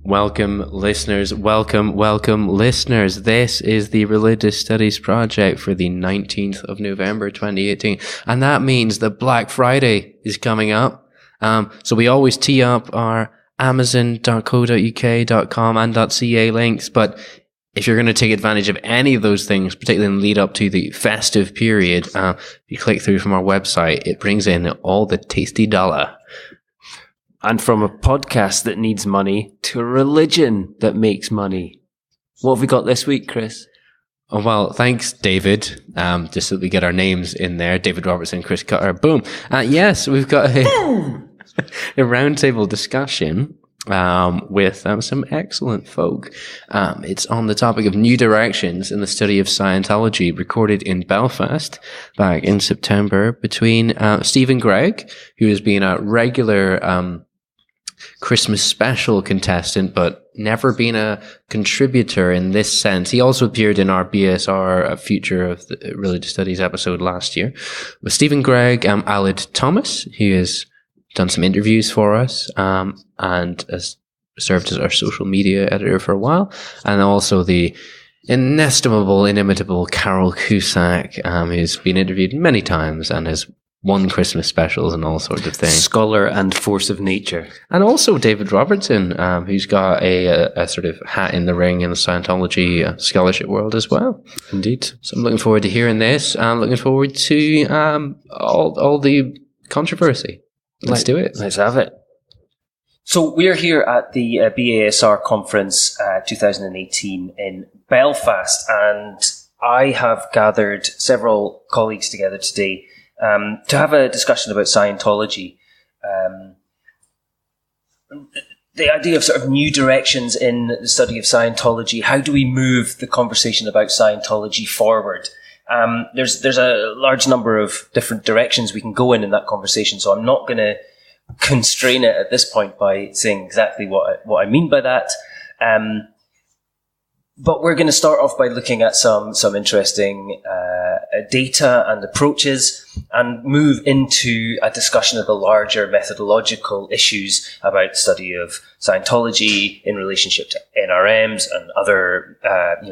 Welcome, listeners. Welcome, listeners. This is the Religious Studies Project for the 19th of November, 2018. And that means that Black Friday is coming up. So we always tee up our amazon.co.uk.com and .ca links. But if you're going to take advantage of any of those things, particularly in the lead up to the festive period, if you click through from our website, it brings in all the tasty dollar. And from a podcast that needs money to a religion that makes money. What have we got this week, Chris? Oh, well, thanks, David. Just so that we get our names in there. David Robertson, Chris Cutter. Boom. Yes, we've got a roundtable discussion with some excellent folk. It's on the topic of new directions in the study of Scientology, recorded in Belfast back in September between Stephen Gregg, who has been a regular Christmas special contestant, but never been a contributor in this sense. He also appeared in our BSR Future of the Religious Studies episode last year. With Stephen Gregg, Aled Thomas, who has done some interviews for us and has served as our social media editor for a while, and also the inestimable, inimitable Carol Cusack, who's been interviewed many times and has won Christmas specials and all sorts of things. Scholar and force of nature. And also David Robertson, who's got a sort of hat in the ring in the Scientology scholarship world as well. Indeed. So I'm looking forward to hearing this. I'm looking forward to all the controversy. Let's do it. Let's have it. So we're here at the BASR conference 2018 in Belfast, and I have gathered several colleagues together today to have a discussion about Scientology. The idea of sort of new directions in the study of Scientology. How do we move the conversation about Scientology forward? There's a large number of different directions we can go in that conversation, so I'm not going to constrain it at this point by saying exactly what I mean by that. But we're going to start off by looking at some interesting data and approaches, and move into a discussion of the larger methodological issues about the study of Scientology in relationship to NRMs and other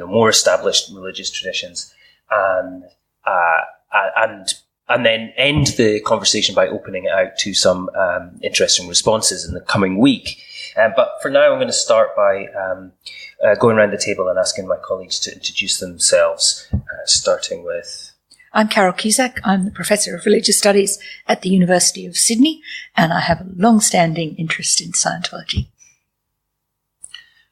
more established religious traditions, and then end the conversation by opening it out to some interesting responses in the coming week. But for now, I'm going to start by going around the table and asking my colleagues to introduce themselves, starting with... I'm Carol Cusack. I'm the Professor of Religious Studies at the University of Sydney, and I have a long-standing interest in Scientology.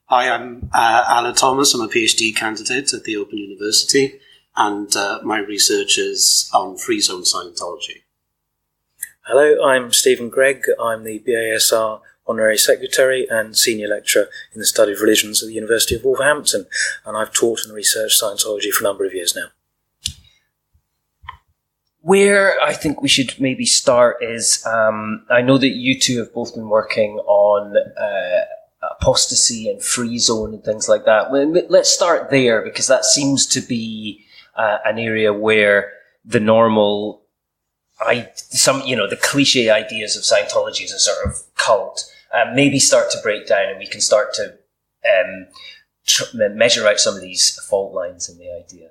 Hi, I'm Aled Thomas. I'm a PhD candidate at the Open University, and my research is on free zone Scientology. Hello, I'm Stephen Gregg. I'm the BASR Honorary Secretary and Senior Lecturer in the Study of Religions at the University of Wolverhampton, and I've taught and researched Scientology for a number of years now. Where I think we should maybe start is, I know that you two have both been working on apostasy and free zone and things like that. Let's start there, because that seems to be an area where the normal, the cliche ideas of Scientology as a sort of cult maybe start to break down, and we can start to measure out some of these fault lines in the idea.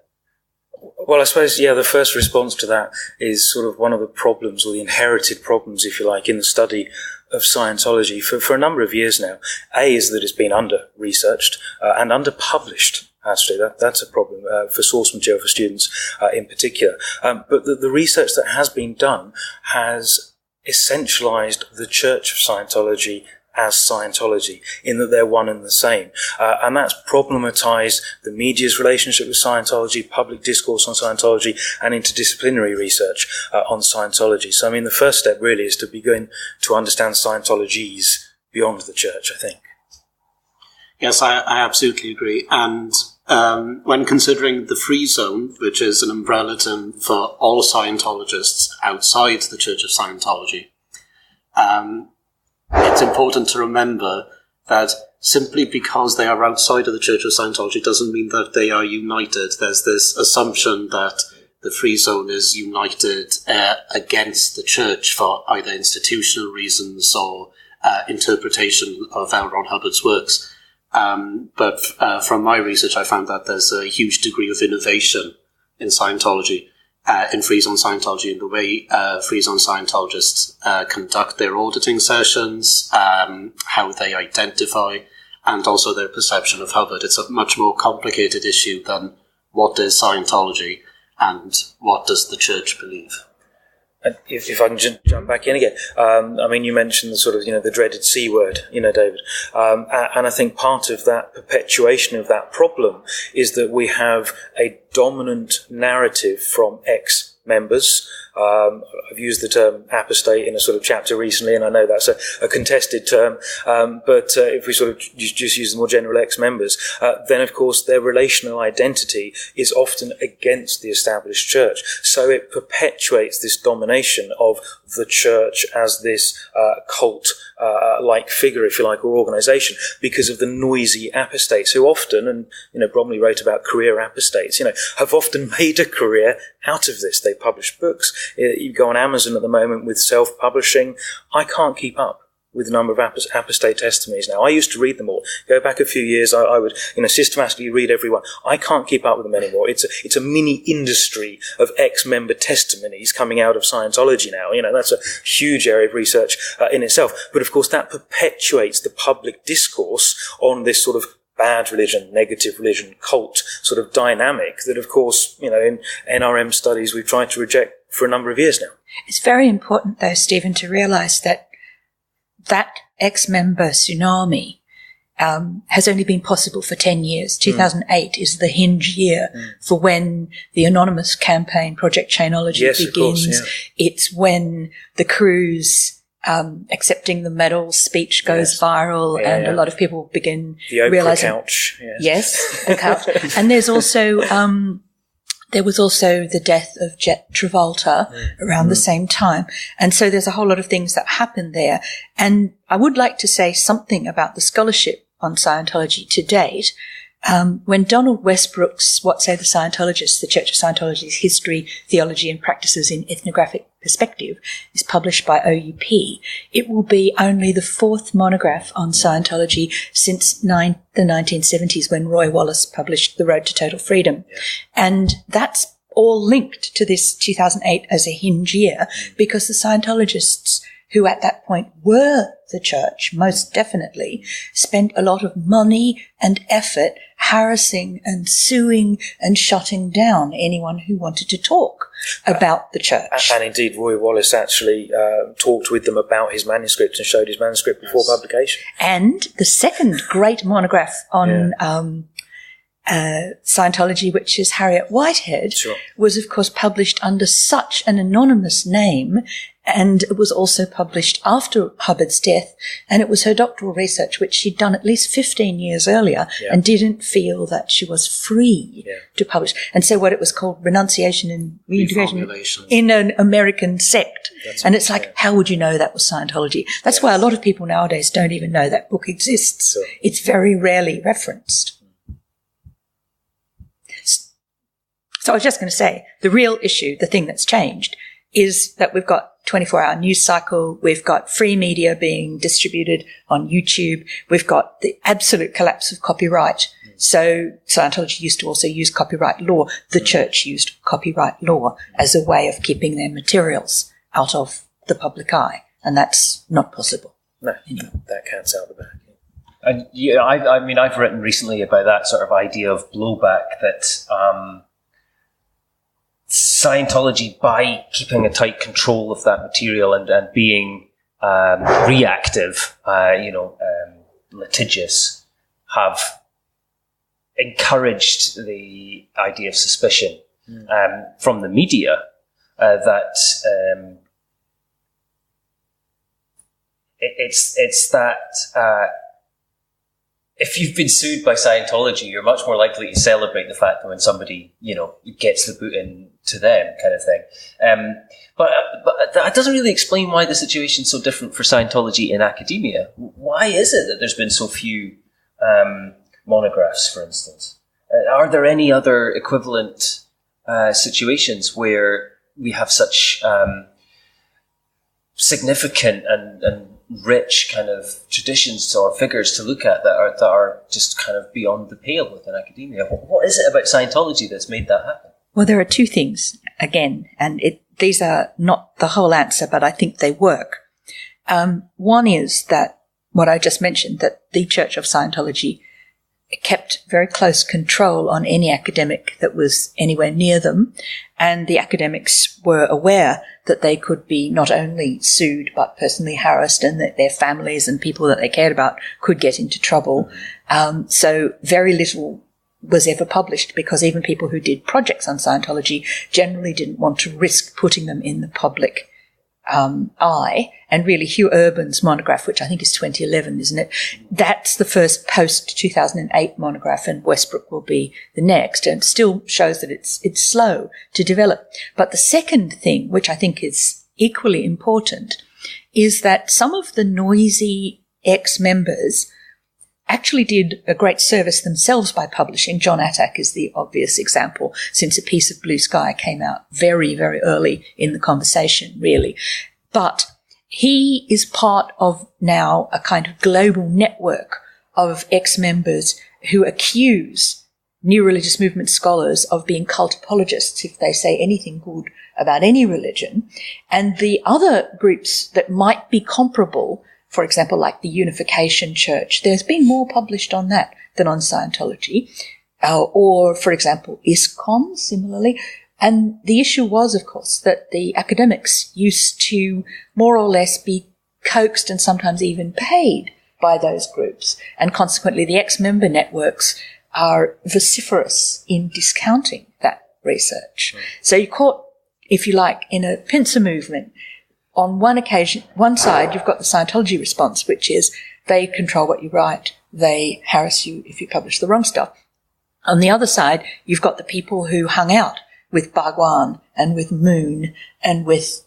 Well, I suppose, the first response to that is sort of one of the problems, or the inherited problems, if you like, in the study of Scientology for a number of years now. A is that it's been under-researched and under-published. Actually, that's a problem for source material for students in particular. But the research that has been done has essentialized the Church of Scientology as Scientology, in that they're one and the same. And that's problematized the media's relationship with Scientology, public discourse on Scientology, and interdisciplinary research on Scientology. So, the first step really is to begin to understand Scientologies beyond the Church, I think. Yes, I absolutely agree. And when considering the free zone, which is an umbrella term for all Scientologists outside the Church of Scientology, it's important to remember that simply because they are outside of the Church of Scientology doesn't mean that they are united. There's this assumption that the free zone is united against the Church for either institutional reasons or interpretation of L. Ron Hubbard's works. But from my research, I found that there's a huge degree of innovation in Scientology, in Free Zone Scientology, in the way Free Zone Scientologists conduct their auditing sessions, how they identify, and also their perception of Hubbard. It's a much more complicated issue than what is Scientology and what does the church believe. And if I can jump back in again, I mean, you mentioned the sort of, the dreaded C word, David. And I think part of that perpetuation of that problem is that we have a dominant narrative from ex-members. I've used the term apostate in a sort of chapter recently, and I know that's a contested term. But if we sort of just use the more general ex-members, then of course their relational identity is often against the established church. So it perpetuates this domination of the church as this cult like figure, if you like, or organisation, because of the noisy apostates who often, and Bromley wrote about career apostates, have often made a career out of this. They publish books. You go on Amazon at the moment with self-publishing. I can't keep up with the number of apostate testimonies now. I used to read them all. Go back a few years, I would systematically read every one. I can't keep up with them anymore. It's a mini industry of ex-member testimonies coming out of Scientology now. That's a huge area of research in itself. But of course, that perpetuates the public discourse on this sort of bad religion, negative religion, cult sort of dynamic that, of course, in NRM studies we've tried to reject for a number of years now. It's very important, though, Stephen, to realise that ex-member tsunami has only been possible for 10 years. 2008 is the hinge year for when the anonymous campaign, Project Chainology, begins. Course, yeah. It's when the cruise accepting the medal speech goes viral, and a lot of people begin realizing. The couch. Yes, the couch. And there's also there was also the death of Jet Travolta around the same time, and so there's a whole lot of things that happened there. And I would like to say something about the scholarship on Scientology to date. When Donald Westbrook's What Say the Scientologists, the Church of Scientology's History, Theology and Practices in Ethnographic Perspective, is published by OUP, it will be only the fourth monograph on Scientology since the 1970s, when Roy Wallace published The Road to Total Freedom. Yeah. And that's all linked to this 2008 as a hinge year, because the Scientologists, who at that point were the church, most definitely, spent a lot of money and effort harassing and suing and shutting down anyone who wanted to talk about the church. And indeed, Roy Wallace actually talked with them about his manuscript and showed his manuscript before publication. And the second great monograph on Scientology, which is Harriet Whitehead, was of course published under such an anonymous name, and it was also published after Hubbard's death, and it was her doctoral research which she'd done at least 15 years earlier and didn't feel that she was free to publish. And so what it was called, renunciation and reintegration in an American sect. And it's like, how would you know that was Scientology? That's why a lot of people nowadays don't even know that book exists. It's very rarely referenced. So I was just going to say, the real issue, the thing that's changed, is that we've got 24-hour news cycle, we've got free media being distributed on YouTube, we've got the absolute collapse of copyright. So Scientology used to also use copyright law. The church used copyright law as a way of keeping their materials out of the public eye, and that's not possible. No, that counts out the back. And I mean, I've written recently about that sort of idea of blowback, that Scientology, by keeping a tight control of that material and being reactive, litigious, have encouraged the idea of suspicion from the media that it's that if you've been sued by Scientology, you're much more likely to celebrate the fact that when somebody, gets the boot into them, kind of thing. But that doesn't really explain why the situation's so different for Scientology in academia. Why is it that there's been so few monographs, for instance? Are there any other equivalent situations where we have such significant and rich kind of traditions or figures to look at that are just kind of beyond the pale within academia. What is it about Scientology that's made that happen? Well, there are two things, again, and these are not the whole answer, but I think they work. One is that what I just mentioned, that the Church of Scientology kept very close control on any academic that was anywhere near them, and the academics were aware that they could be not only sued but personally harassed, and that their families and people that they cared about could get into trouble. So very little was ever published, because even people who did projects on Scientology generally didn't want to risk putting them in the public eye. And really, Hugh Urban's monograph, which I think is 2011, isn't it? That's the first post-2008 monograph, and Westbrook will be the next, and it still shows that it's slow to develop. But the second thing, which I think is equally important, is that some of the noisy ex-members actually did a great service themselves by publishing. John Attack is the obvious example, since A Piece of Blue Sky came out very, very early in the conversation, really. But he is part of now a kind of global network of ex-members who accuse new religious movement scholars of being cult apologists if they say anything good about any religion. And the other groups that might be comparable, for example, like the Unification Church, there's been more published on that than on Scientology. Or, for example, ISKCON, similarly. And the issue was, of course, that the academics used to more or less be coaxed and sometimes even paid by those groups. And consequently, the ex-member networks are vociferous in discounting that research. Right. So you're caught, if you like, in a pincer movement. On one occasion, one side, you've got the Scientology response, which is they control what you write. They harass you if you publish the wrong stuff. On the other side, you've got the people who hung out with Bhagwan and with Moon and with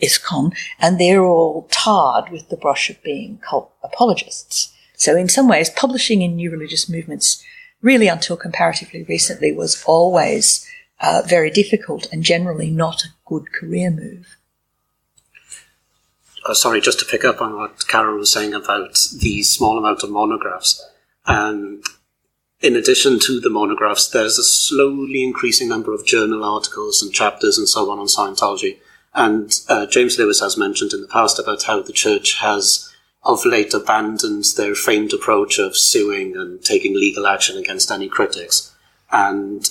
ISKCON, and they're all tarred with the brush of being cult apologists. So in some ways, publishing in new religious movements, really until comparatively recently, was always very difficult and generally not a good career move. Sorry, just to pick up on what Carol was saying about the small amount of monographs. In addition to the monographs, there's a slowly increasing number of journal articles and chapters and so on Scientology. And James Lewis has mentioned in the past about how the church has of late abandoned their famed approach of suing and taking legal action against any critics. And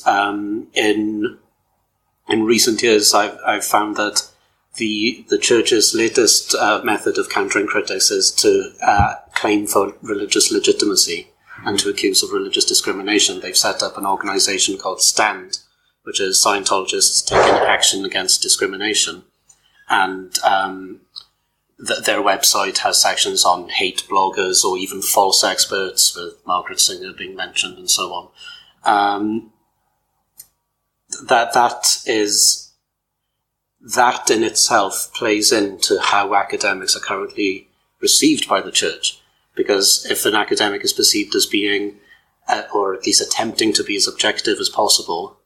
in recent years, I've found that the church's latest method of countering critics is to claim for religious legitimacy and to accuse of religious discrimination. They've set up an organization called STAND, which is Scientologists Taking Action Against Discrimination. And their website has sections on hate bloggers or even false experts, with Margaret Singer being mentioned and so on. That in itself plays into how academics are currently received by the church. Because if an academic is perceived as being, or at least attempting to be as objective as possible,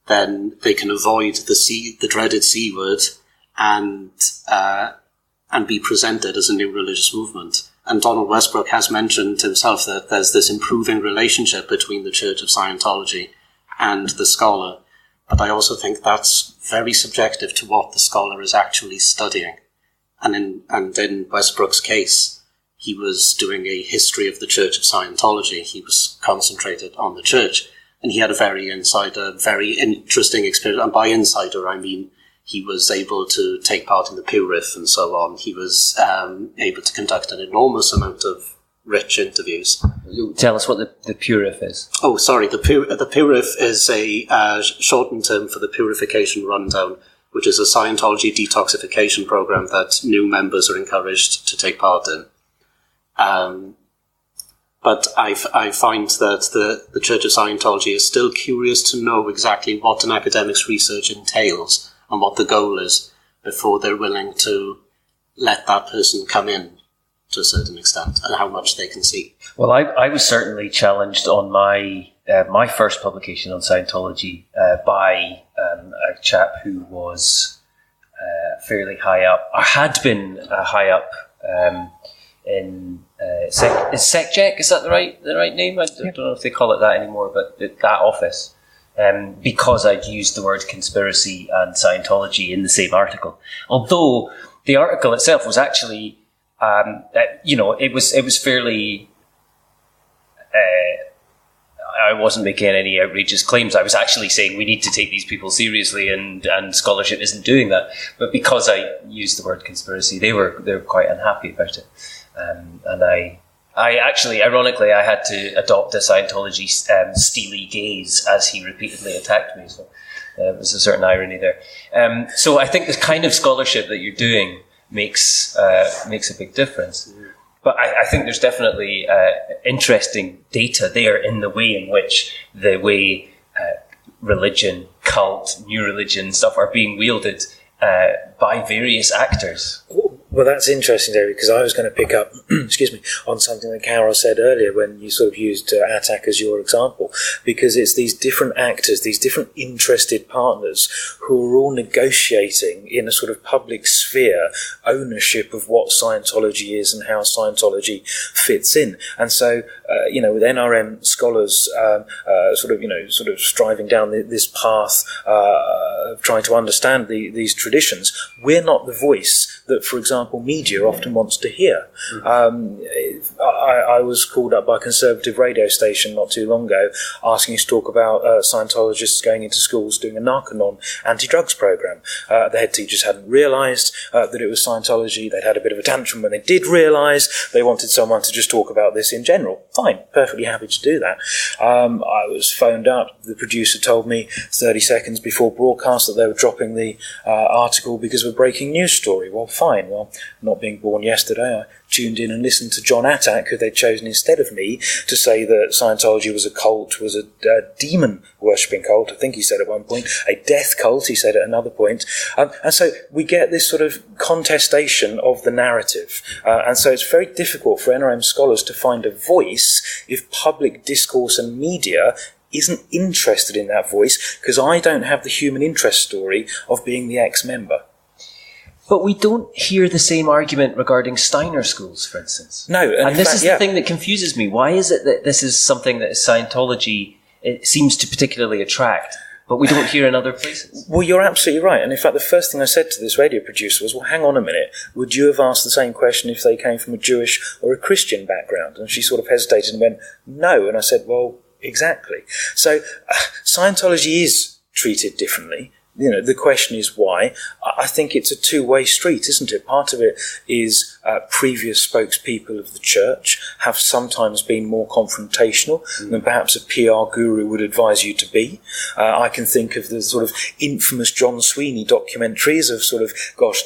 then they can avoid the dreaded C word and be presented as a new religious movement. And Donald Westbrook has mentioned himself that there's this improving relationship between the Church of Scientology and the scholar. But I also think that's very subjective to what the scholar is actually studying. And in Westbrook's case, he was doing a history of the Church of Scientology. He was concentrated on the church, and he had a very interesting experience. And by insider, I mean he was able to take part in the Pew Riff and so on. He was able to conduct an enormous amount of rich interviews. Tell us what the Pew Riff is. Oh, sorry. The Pew Riff is a shortened term for the Purification Rundown, which is a Scientology detoxification program that new members are encouraged to take part in. But I find that the Church of Scientology is still curious to know exactly what an academic's research entails and what the goal is before they're willing to let that person come in to a certain extent and how much they can see. Well, I was certainly challenged on my first publication on Scientology by a chap who was fairly high up, or had been high up in is SecJec, is that the right name? I don't know if they call it that anymore, but that office. Because I'd used the word conspiracy and Scientology in the same article. Although the article itself was actually, it was fairly, I wasn't making any outrageous claims. I was actually saying we need to take these people seriously, and scholarship isn't doing that. But because I used the word conspiracy, they were quite unhappy about it. And I actually, ironically, I had to adopt a Scientology steely gaze as he repeatedly attacked me. So there was a certain irony there. So I think the kind of scholarship that you're doing makes a big difference. But I think there's definitely interesting data there in the way in which religion, cult, new religion stuff are being wielded by various actors. Well, that's interesting, David, because I was going to pick up, on something that Carol said earlier when you sort of used ATTAC as your example, because it's these different actors, these different interested partners who are all negotiating in a sort of public sphere ownership of what Scientology is and how Scientology fits in. And so, with NRM scholars sort of striving down this path of trying to understand these traditions, we're not the voice that, for example, media often wants to hear. I was called up by a conservative radio station not too long ago asking us to talk about Scientologists going into schools doing a Narconon anti-drugs program. The head teachers hadn't realised that it was Scientology. They'd had a bit of a tantrum when they did realise. They wanted someone to just talk about this in general. Fine, perfectly happy to do that. I was phoned up. The producer told me 30 seconds before broadcast that they were dropping the article because of a breaking news story. Well, fine. Well, not being born yesterday, I tuned in and listened to John ATTAC, who they'd chosen instead of me, to say that Scientology was a cult, was a demon-worshipping cult. I think he said at one point, a death cult, he said at another point. And so we get this sort of contestation of the narrative. And so it's very difficult for NRM scholars to find a voice if public discourse and media isn't interested in that voice, because I don't have the human interest story of being the ex-member. But we don't hear the same argument regarding Steiner schools, for instance. No. And this is the thing that confuses me. Why is it that this is something that Scientology seems to particularly attract, but we don't hear in other places? Well, you're absolutely right. And in fact, the first thing I said to this radio producer was, well, hang on a minute. Would you have asked the same question if they came from a Jewish or a Christian background? And she sort of hesitated and went, no. And I said, well, exactly. So Scientology is treated differently. The question is why. I think it's a two-way street, isn't it? Part of it is previous spokespeople of the church have sometimes been more confrontational than perhaps a PR guru would advise you to be. I can think of the sort of infamous John Sweeney documentaries of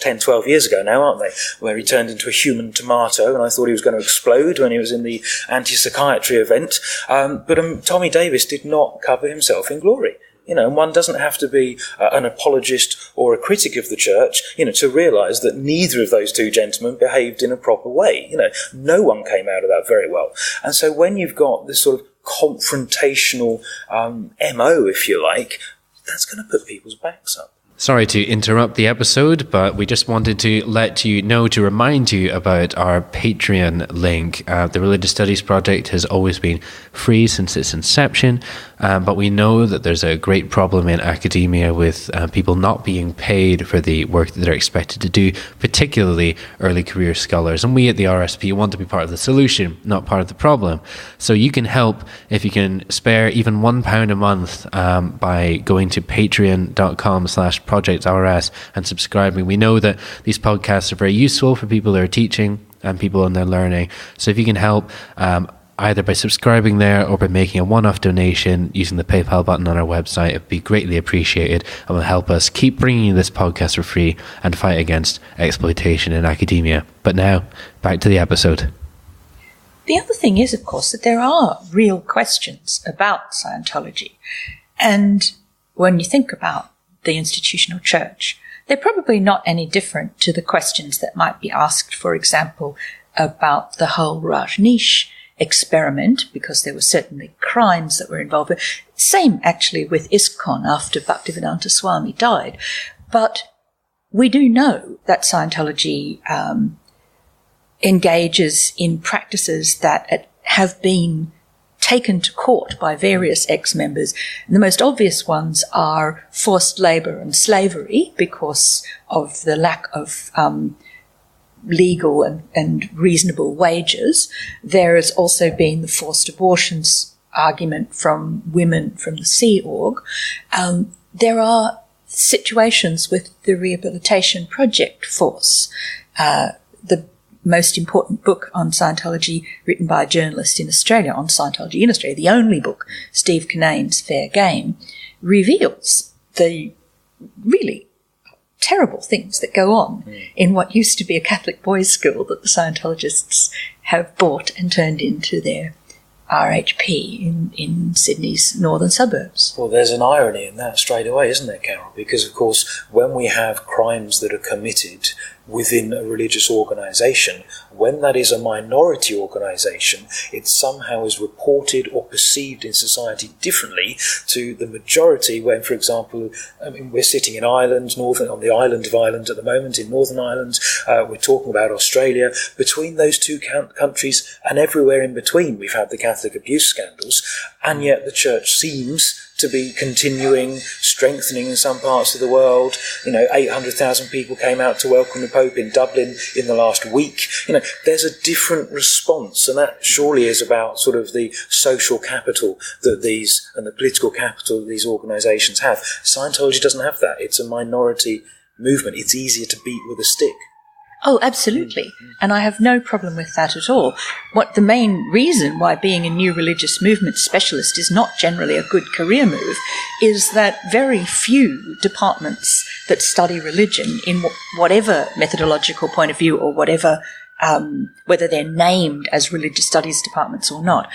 10, 12 years ago now, aren't they? Where he turned into a human tomato and I thought he was going to explode when he was in the anti-psychiatry event. But Tommy Davis did not cover himself in glory. And one doesn't have to be an apologist or a critic of the church, to realise that neither of those two gentlemen behaved in a proper way. No one came out of that very well. And so when you've got this sort of confrontational MO, if you like, that's going to put people's backs up. Sorry to interrupt the episode, but we just wanted to let you know, to remind you about our Patreon link. The Religious Studies Project has always been free since its inception, but we know that there's a great problem in academia with people not being paid for the work that they're expected to do, particularly early career scholars. And we at the RSP want to be part of the solution, not part of the problem. So you can help if you can spare even £1 a month by going to patreon.com/projectrs and subscribing. We know that these podcasts are very useful for people that are teaching and people in their learning. So if you can help either by subscribing there or by making a one-off donation using the PayPal button on our website, it'd be greatly appreciated and will help us keep bringing you this podcast for free and fight against exploitation in academia. But now, back to the episode. The other thing is, of course, that there are real questions about Scientology. And when you think about the institutional church, they're probably not any different to the questions that might be asked, for example, about the whole Rajneesh experiment, because there were certainly crimes that were involved. Same, actually, with ISKCON after Bhaktivedanta Swami died. But we do know that Scientology engages in practices that have been taken to court by various ex-members. And the most obvious ones are forced labour and slavery because of the lack of legal and reasonable wages. There has also been the forced abortions argument from women from the Sea Org. There are situations with the Rehabilitation Project Force. The most important book on Scientology written by a journalist in Australia on Scientology in Australia, the only book, Steve Kinnane's Fair Game, reveals the really terrible things that go on in what used to be a Catholic boys' school that the Scientologists have bought and turned into their RHP in Sydney's northern suburbs. Well, there's an irony in that straight away, isn't there, Carol? Because, of course, when we have crimes that are committed within a religious organisation, when that is a minority organisation, it somehow is reported or perceived in society differently to the majority when, for example, we're sitting in Ireland, on the island of Ireland at the moment, in Northern Ireland, we're talking about Australia. Between those two countries and everywhere in between, we've had the Catholic abuse scandals, and yet the Church seems to be continuing, strengthening in some parts of the world. 800,000 people came out to welcome the Pope in Dublin in the last week. There's a different response, and that surely is about sort of the social capital that these, and the political capital that these organisations have. Scientology doesn't have that. It's a minority movement. It's easier to beat with a stick. Oh, absolutely. And I have no problem with that at all. What the main reason why being a new religious movement specialist is not generally a good career move is that very few departments that study religion in whatever methodological point of view or whatever, whether they're named as religious studies departments or not,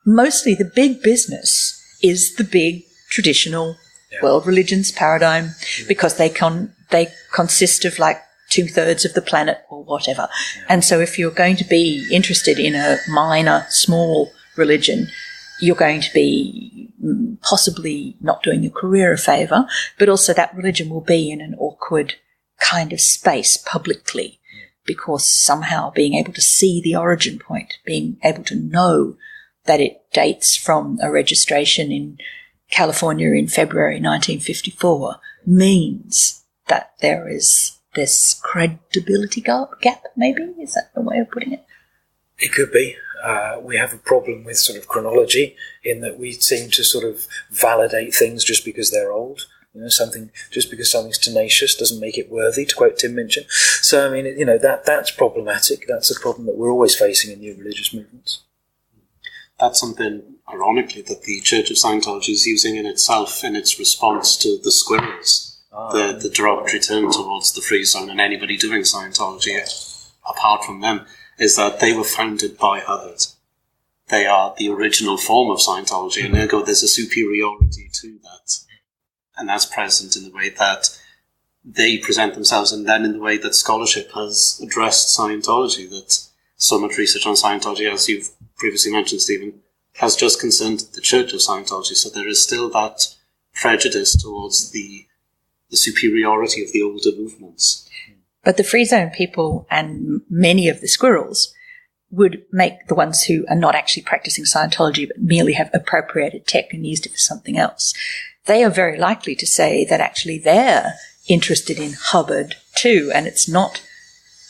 mostly the big business is the big traditional world religions paradigm because they consist of like 2/3 of the planet or whatever. And so if you're going to be interested in a minor, small religion, you're going to be possibly not doing your career a favour, but also that religion will be in an awkward kind of space publicly because somehow being able to see the origin point, being able to know that it dates from a registration in California in February 1954 means that there is this credibility gap, maybe? Is that the way of putting it? It could be. We have a problem with sort of chronology in that we seem to sort of validate things just because they're old. Just because something's tenacious doesn't make it worthy, to quote Tim Minchin. So, that's problematic. That's a problem that we're always facing in new religious movements. That's something, ironically, that the Church of Scientology is using in itself in its response to the squirrels. The derogatory term towards the Free Zone and anybody doing Scientology, apart from them, is that they were founded by Hubbard. They are the original form of Scientology, and ergo there's a superiority to that. And that's present in the way that they present themselves, and then in the way that scholarship has addressed Scientology, that so much research on Scientology, as you've previously mentioned, Stephen, has just concerned the Church of Scientology. So there is still that prejudice towards the superiority of the older movements. But the Free Zone people and many of the squirrels would make the ones who are not actually practicing Scientology but merely have appropriated tech and used it for something else. They are very likely to say that actually they're interested in Hubbard too, and it's not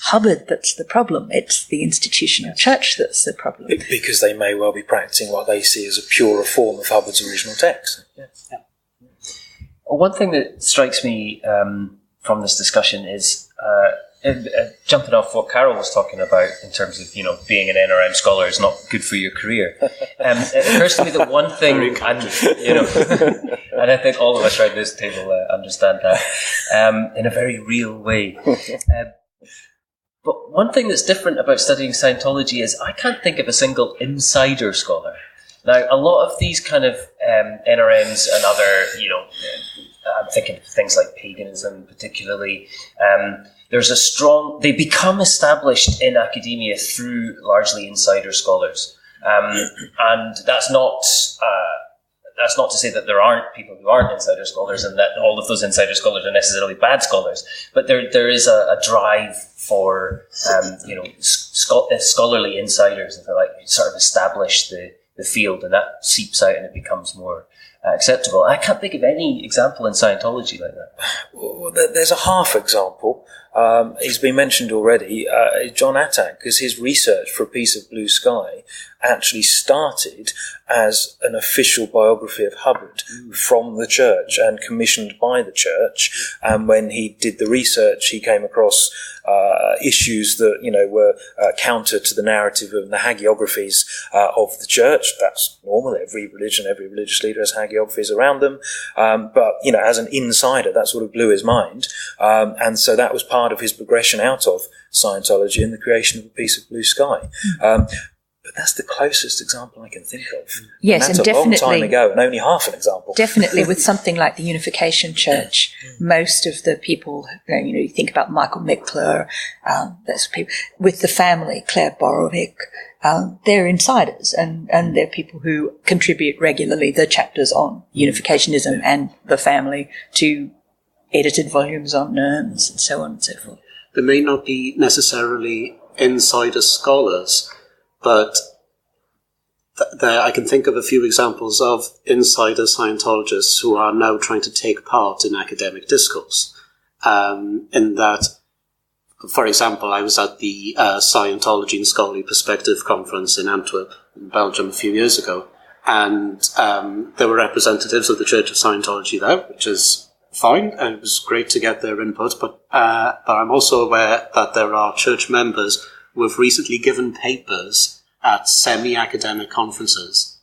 Hubbard that's the problem, it's the institutional church that's the problem. Because they may well be practicing what they see as a purer form of Hubbard's original text. Yeah. One thing that strikes me from this discussion is jumping off what Carol was talking about in terms of being an NRM scholar is not good for your career. It occurs to me that one thing, and I think all of us around this table understand that in a very real way. But one thing that's different about studying Scientology is I can't think of a single insider scholar. Now, a lot of these kind of NRMs and other, I'm thinking of things like paganism particularly, they become established in academia through largely insider scholars. And that's not that's not to say that there aren't people who aren't insider scholars and that all of those insider scholars are necessarily bad scholars, but there is a drive for, scholarly insiders, if you like, sort of establish the field, and that seeps out and it becomes more acceptable. I can't think of any example in Scientology like that. Well, there's a half example. He's been mentioned already, John Attack, because his research for A Piece of Blue Sky actually started as an official biography of Hubbard from the church and commissioned by the church. And when he did the research, he came across issues that, were counter to the narrative of the hagiographies of the church. That's normal. Every religion, every religious leader has hagiographies around them. But, as an insider, that sort of blew his mind. And so that was part of his progression out of Scientology and the creation of A Piece of Blue Sky. But that's the closest example I can think of. Yes, and that's a long time ago, and only half an example. Definitely, with something like the Unification Church, most of the people, you think about Michael Mickler, those people, with the family, Claire Borovic, they're insiders, and they're people who contribute regularly the chapters on unificationism and the family to edited volumes on NERMS and so on and so forth. There may not be necessarily insider scholars, but I can think of a few examples of insider Scientologists who are now trying to take part in academic discourse. In that, for example, I was at the Scientology and Scholarly Perspective conference in Antwerp, in Belgium, a few years ago, and there were representatives of the Church of Scientology there, which is fine, and it was great to get their input, but I'm also aware that there are church members who have recently given papers at semi-academic conferences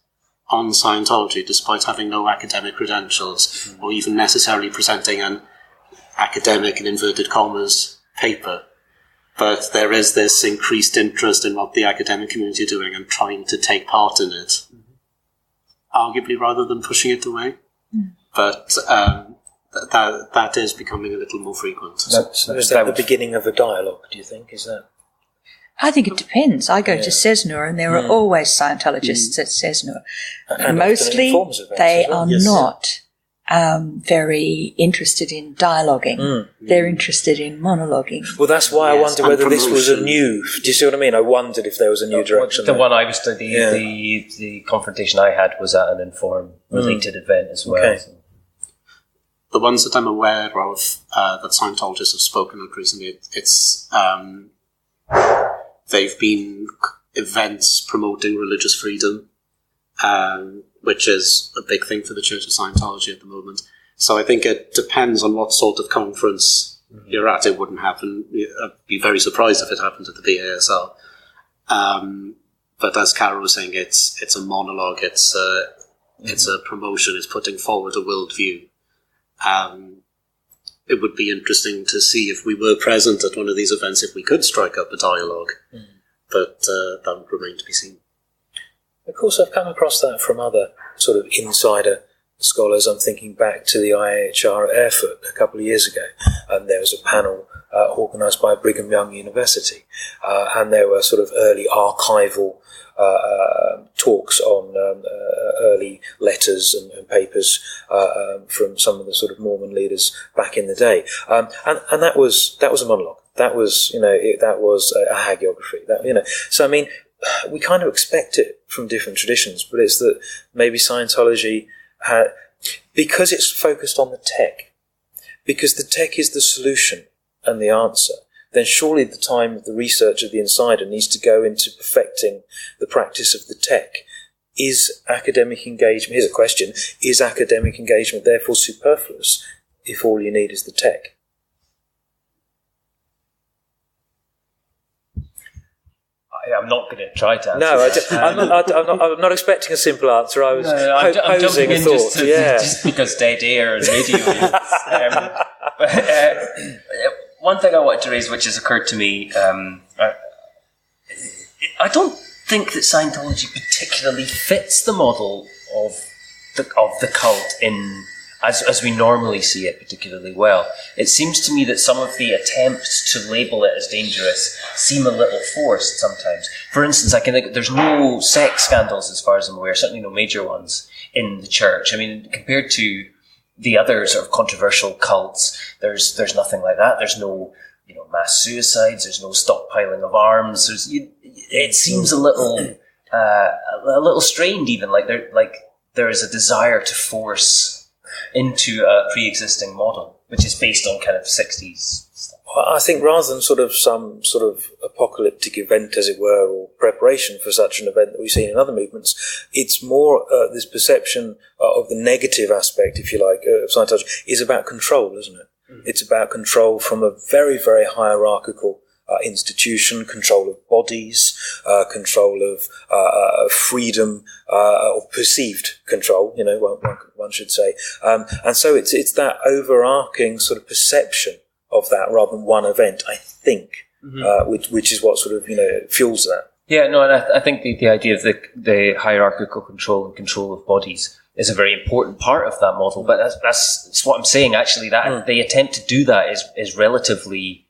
on Scientology, despite having no academic credentials, or even necessarily presenting an academic, in inverted commas, paper. But there is this increased interest in what the academic community are doing and trying to take part in it, arguably rather than pushing it away. But that is becoming a little more frequent. Is that the beginning of a dialogue, do you think? Is that? I think it depends. I go to CESNUR and there are always Scientologists at CESNUR. And mostly they are not very interested in dialoguing. They're interested in monologuing. Well, that's why I wonder whether this was a new... Do you see what I mean? I wondered if there was a new direction. The one I was studying, the confrontation I had was at an Inform-related event as well. Okay. So. The ones that I'm aware of that Scientologists have spoken of recently, it's... they've been events promoting religious freedom, which is a big thing for the Church of Scientology at the moment. So I think it depends on what sort of conference you're at. It wouldn't happen. I'd be very surprised if it happened at the BASL. But as Carol was saying, it's a monologue. It's a promotion. It's putting forward a worldview. It would be interesting to see if we were present at one of these events, if we could strike up a dialogue. But that would remain to be seen. Of course, I've come across that from other sort of insider scholars. I'm thinking back to the IHR at Erfurt a couple of years ago, and there was a panel organised by Brigham Young University, and there were sort of early archival talks on early letters and papers from some of the sort of Mormon leaders back in the day, and that was a monologue. That was that was a hagiography. So I mean, we kind of expect it from different traditions, but it's that maybe Scientology because it's focused on the tech, because the tech is the solution and the answer. Then surely the time of the research of the insider needs to go into perfecting the practice of the tech. Is academic engagement, here's a question, is academic engagement therefore superfluous if all you need is the tech? I'm not going to try to answer that. I'm not expecting a simple answer. I was posing a thought. Just because dead air and radio is. One thing I wanted to raise, which has occurred to me, I don't think that Scientology particularly fits the model of the cult as we normally see it particularly well. It seems to me that some of the attempts to label it as dangerous seem a little forced sometimes. For instance, I can think there's no sex scandals as far as I'm aware, certainly no major ones in the church. I mean, compared to the other sort of controversial cults, there's nothing like that. There's no, mass suicides. There's no stockpiling of arms. It seems a little strained, even like there is a desire to force into a pre-existing model, which is based on kind of 60s stuff. I think rather than some sort of apocalyptic event, as it were, or preparation for such an event that we've seen in other movements, it's more this perception of the negative aspect, if you like, of Scientology is about control, isn't it? Mm. It's about control from a very, very hierarchical institution, control of bodies, control of freedom, or perceived control, one should say. And so it's that overarching sort of perception of that rather than one event, I think, which is what sort of, fuels that. Yeah, no, and I think the idea of the hierarchical control and control of bodies is a very important part of that model. But that's what I'm saying, actually, that the attempt to do that is relatively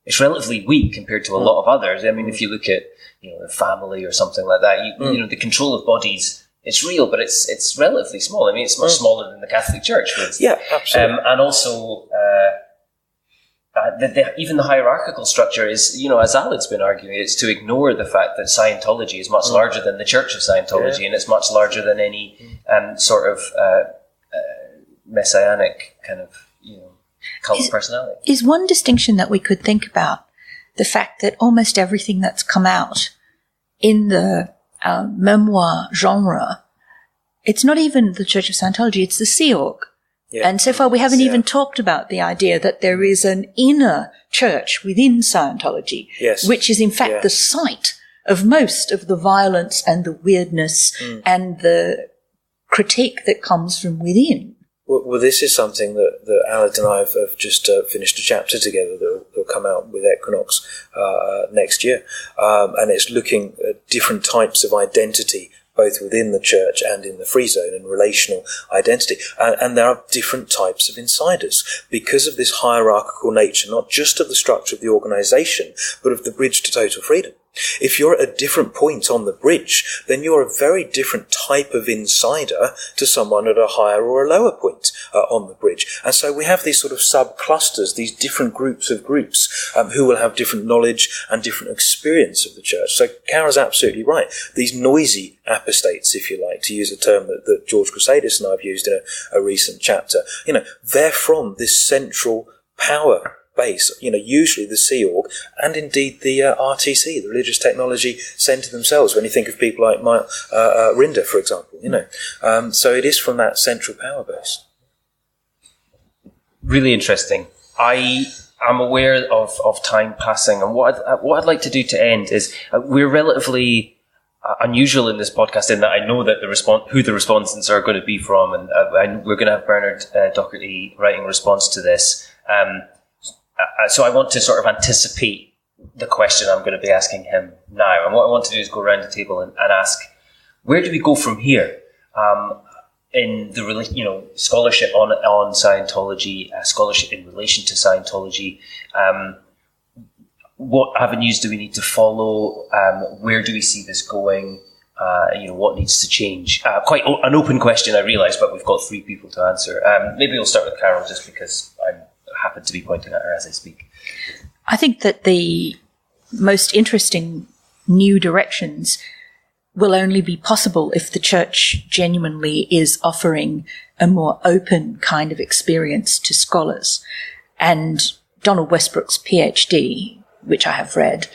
it's relatively weak compared to a lot of others. I mean, if you look at, the family or something like that, the control of bodies, it's real, but it's relatively small. I mean, it's much smaller than the Catholic Church, for instance. Yeah, absolutely. And also, even the hierarchical structure is, as Alan's been arguing, it's to ignore the fact that Scientology is much larger than the Church of Scientology, and it's much larger than any sort of messianic kind of, cult personality. Is one distinction that we could think about the fact that almost everything that's come out in the memoir genre, it's not even the Church of Scientology, it's the Sea Org. Yeah. And so far we haven't even talked about the idea that there is an inner church within Scientology, which is in fact the site of most of the violence and the weirdness and the critique that comes from within. Well, this is something that Alan and I have just finished a chapter together that will come out with Equinox next year. And it's looking at different types of identity, both within the church and in the free zone, and relational identity. And there are different types of insiders because of this hierarchical nature, not just of the structure of the organisation, but of the bridge to total freedom. If you're at a different point on the bridge, then you're a very different type of insider to someone at a higher or a lower point on the bridge. And so we have these sort of sub-clusters, these different groups of groups who will have different knowledge and different experience of the church. So Kara's absolutely right. These noisy apostates, if you like, to use a term that George Crusadis and I have used in a recent chapter, they're from this central power base, usually the Sea Org, and indeed the RTC, the Religious Technology Centre themselves, when you think of people like Rinder, for example, So it is from that central power base. Really interesting. I am aware of time passing, and what I'd like to do to end is, we're relatively unusual in this podcast in that I know that who the respondents are going to be from, and we're going to have Bernard Docherty writing a response to this. So I want to sort of anticipate the question I'm going to be asking him now. And what I want to do is go around the table and ask, where do we go from here in the scholarship on Scientology, scholarship in relation to Scientology? What avenues do we need to follow? Where do we see this going? What needs to change? Quite an open question, I realise, but we've got 3 people to answer. Maybe we'll start with Carol, just because I happen to be pointing at her as I speak. I think that the most interesting new directions will only be possible if the church genuinely is offering a more open kind of experience to scholars. And Donald Westbrook's PhD, which I have read,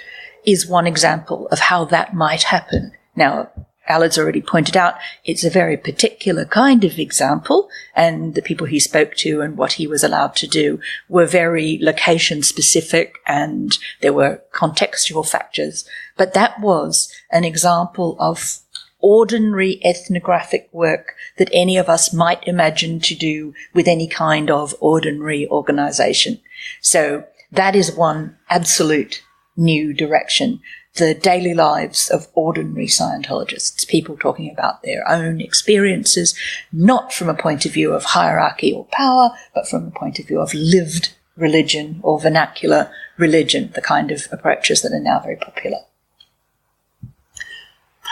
is one example of how that might happen. Now, Alan's already pointed out it's a very particular kind of example, and the people he spoke to and what he was allowed to do were very location-specific, and there were contextual factors. But that was an example of ordinary ethnographic work that any of us might imagine to do with any kind of ordinary organisation. So that is one absolute new direction. The daily lives of ordinary Scientologists, people talking about their own experiences, not from a point of view of hierarchy or power, but from a point of view of lived religion or vernacular religion, the kind of approaches that are now very popular.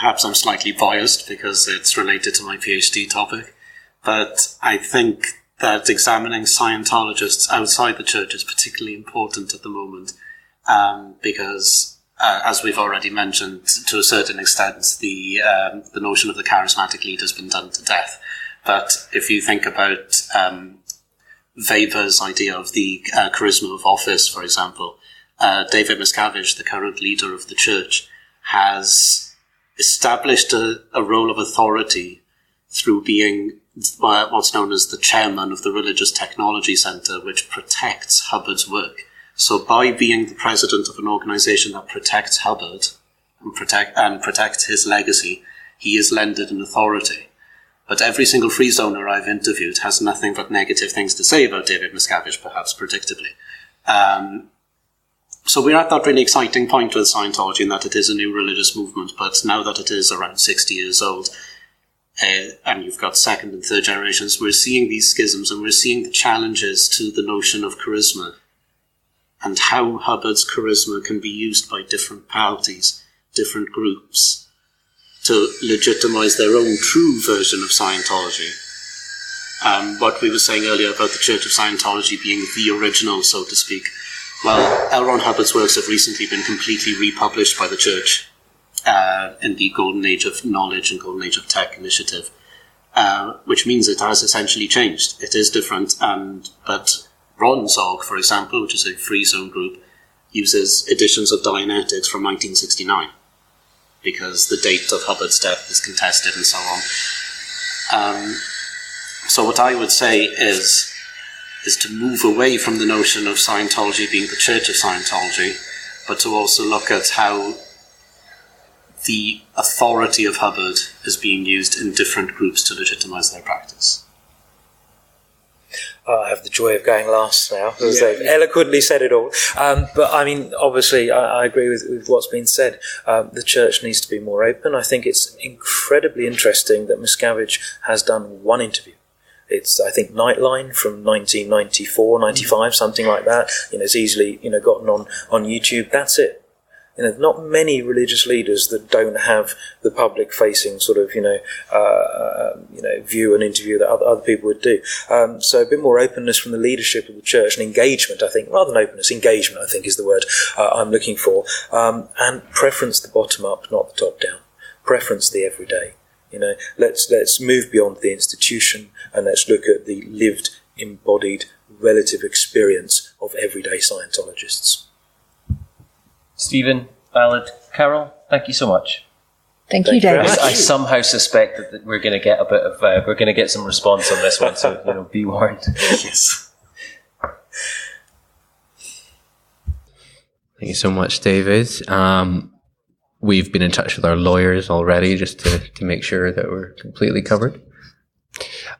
perhaps I'm slightly biased because it's related to my PhD topic, but I think that examining Scientologists outside the church is particularly important at the moment, because, as we've already mentioned, to a certain extent, the notion of the charismatic leader has been done to death. But if you think about Weber's idea of the charisma of office, for example, David Miscavige, the current leader of the church, has established a role of authority through being what's known as the chairman of the Religious Technology Center, which protects Hubbard's work. So by being the president of an organization that protects Hubbard and protects his legacy, he is lended an authority. But every single free zoner I've interviewed has nothing but negative things to say about David Miscavige, perhaps predictably. So we're at that really exciting point with Scientology in that it is a new religious movement, but now that it is around 60 years old, and you've got second and third generations, we're seeing these schisms and we're seeing the challenges to the notion of charisma and how Hubbard's charisma can be used by different parties, different groups, to legitimize their own true version of Scientology. What we were saying earlier about the Church of Scientology being the original, so to speak. Well, L. Ron Hubbard's works have recently been completely republished by the Church in the Golden Age of Knowledge and Golden Age of Tech initiative, which means it has essentially changed. It is different, but Ron's org, for example, which is a free zone group, uses editions of Dianetics from 1969 because the date of Hubbard's death is contested and so on. So what I would say is to move away from the notion of Scientology being the Church of Scientology, but to also look at how the authority of Hubbard is being used in different groups to legitimize their practice. I have the joy of going last now, as they've eloquently said it all. But I mean, obviously, I agree with what's been said. The church needs to be more open. I think it's incredibly interesting that Miscavige has done one interview. It's, I think, Nightline from 1994, 95, something like that. It's easily, gotten on YouTube. That's it. Not many religious leaders that don't have the public-facing sort of, view and interview that other people would do. So a bit more openness from the leadership of the church and engagement, I think, rather than openness, engagement, I think is the word I'm looking for. And preference the bottom-up, not the top-down. Preference the everyday. Let's move beyond the institution and let's look at the lived, embodied, relative experience of everyday Scientologists. Stephen, Ballard, Carol, thank you so much. Thank you, David. I somehow suspect that we're going to get we're going to get some response on this one, so be warned. Yes. Thank you so much, David. We've been in touch with our lawyers already just to make sure that we're completely covered.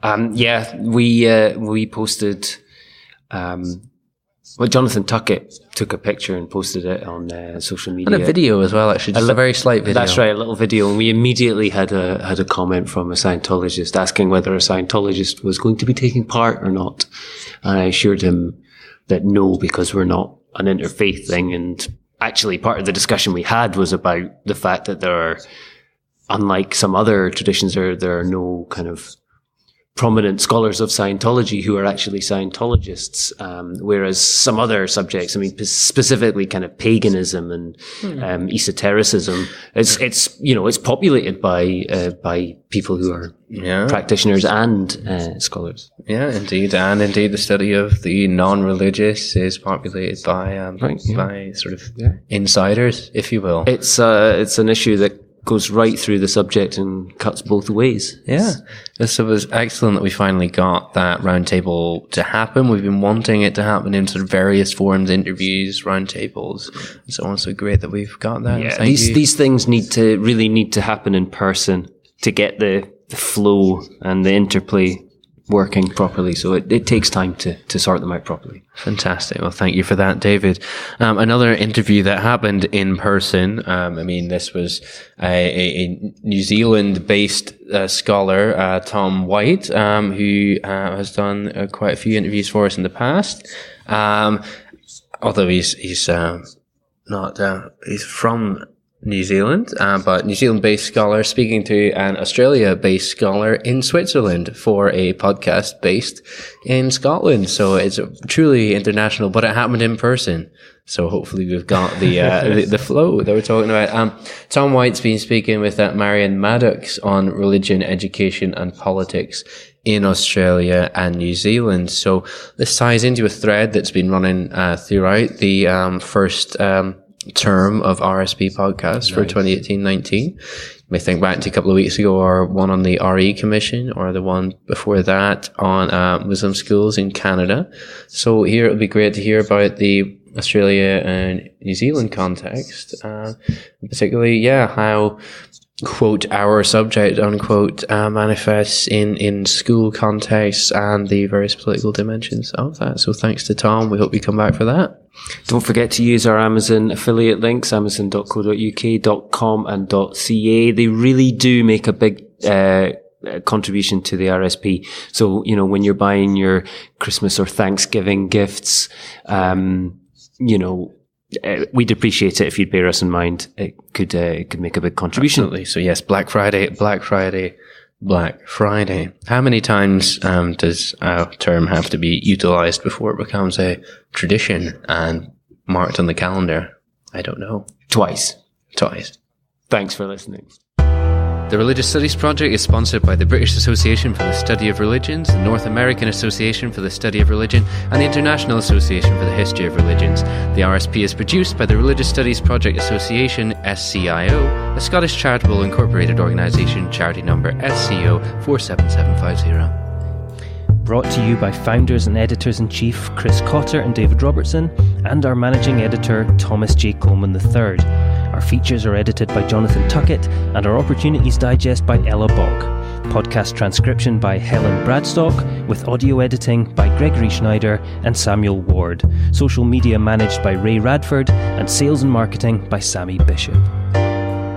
We posted. Jonathan Tuckett took a picture and posted it on social media. And a video as well, actually, just a very slight video. That's right, a little video. And we immediately had a comment from a Scientologist asking whether a Scientologist was going to be taking part or not. And I assured him that no, because we're not an interfaith thing. And actually, part of the discussion we had was about the fact that there are, unlike some other traditions, there are no kind of prominent scholars of Scientology who are actually Scientologists, whereas some other subjects, specifically kind of paganism and esotericism, it's populated by people who are practitioners and scholars. Yeah, indeed, and indeed, the study of the non-religious is populated by sort of insiders, if you will. It's an issue that goes right through the subject and cuts both ways. Yeah. So it was excellent that we finally got that roundtable to happen. We've been wanting it to happen in sort of various forums, interviews, roundtables, and so on. So great that we've got that. Yeah, these things need to happen in person to get the flow and the interplay working properly. So it takes time to sort them out properly. Fantastic. Well, thank you for that, David. Another interview that happened in person. This was a New Zealand-based scholar, Tom White, who has done quite a few interviews for us in the past. Although he's from New Zealand, but New Zealand-based scholar speaking to an Australia-based scholar in Switzerland for a podcast based in Scotland. So it's truly international, but it happened in person. So hopefully we've got the flow that we're talking about. Tom White's been speaking with Marion Maddox on religion, education and politics in Australia and New Zealand. So this ties into a thread that's been running throughout the first term of RSP podcast for 2018-19. You may think back to a couple of weeks ago, or one on the RE Commission, or the one before that on Muslim schools in Canada. So here it'll be great to hear about the Australia and New Zealand context, particularly, how, quote, our subject, unquote, manifests in school contexts and the various political dimensions of that. So thanks to Tom. We hope you come back for that. Don't forget to use our Amazon affiliate links, amazon.co.uk, .com and .ca. They really do make a big contribution to the RSP. So, when you're buying your Christmas or Thanksgiving gifts, we'd appreciate it if you'd bear us in mind. It could make a big contribution. Absolutely. So yes, Black Friday. How many times does a term have to be utilized before it becomes a tradition and marked on the calendar? I don't know. Twice. Thanks for listening. The Religious Studies Project is sponsored by the British Association for the Study of Religions, the North American Association for the Study of Religion, and the International Association for the History of Religions. The RSP is produced by the Religious Studies Project Association, SCIO, a Scottish charitable incorporated organisation, charity number SCO 47750. Brought to you by founders and editors-in-chief Chris Cotter and David Robertson, and our managing editor Thomas J. Coleman III. Our features are edited by Jonathan Tuckett, and our Opportunities Digest by Ella Bogg. Podcast transcription by Helen Bradstock, with audio editing by Gregory Schneider and Samuel Ward. Social media managed by Ray Radford, and sales and marketing by Sammy Bishop.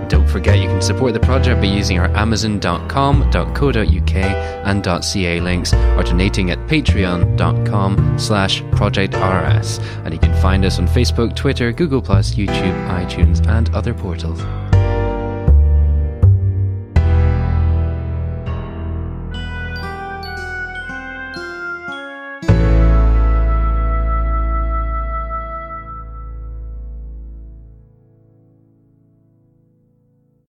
Don't forget you can support the project by using our amazon.com.co.uk and .ca links, or donating at patreon.com/projectrs. And you can find us on Facebook, Twitter, Google+, YouTube, iTunes and other portals.